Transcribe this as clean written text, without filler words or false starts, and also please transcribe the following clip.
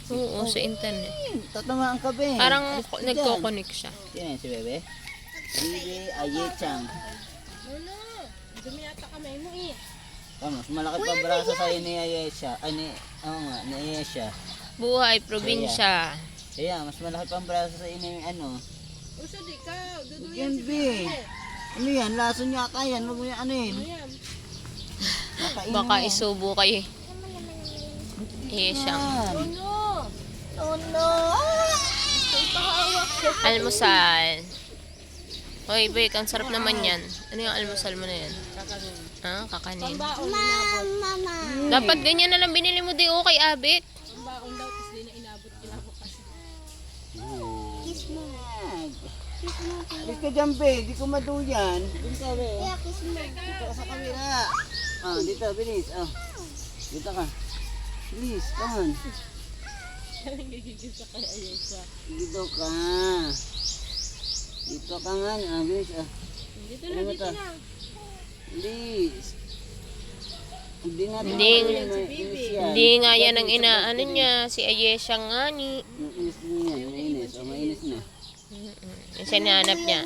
Oo, sa internet. Tatamaan ka, be. Parang Alis ka dyan. nagko-connect siya. Sino yan, si Bebe? Bebe Ayechang. Lolo, dumi yata kamay mo eh. Mas malaki pa braso sa'yo ni Ayesha. Ay, oo nga, ni Ayesha. Buhay, probinsya. Kaya, mas malaki pa ang braso sa'yo ni Uso di ka, duduyan Yan, si be. Ano yan? Lason yata yan. Huwag mo yan anin. Ayan. Nakainin Baka mo. isubo kayo. Siyang Lolo, No. gusto ipahawak ko. almusal. Hoy, Bek, ang sarap naman yan. Ano yung almusal mo na yan? Kakanin. Kakanin. Pambaon, inabot. Dapat ganyan na lang binili mo di kay Abet. Pambaon daw, tapos di na inabot kinabukasan. Kiss mo. Alis ka dyan, be. Di ko maduyan. Dito ka, be. Dito ka sa kamera. Dito, bilis. Dito ka. Bilis, come on. Gigigil sa kay Ayesha. Dito ka. Dito ka nga. Bilis. Dito Ano na, ba dito to? na. Bilis. Hindi natin Hindi. Hindi nga yan ang inaano niya. Si Ayesha nga ni. Mainis na yan. Mainis. Mainis na. Yung sinanap niya.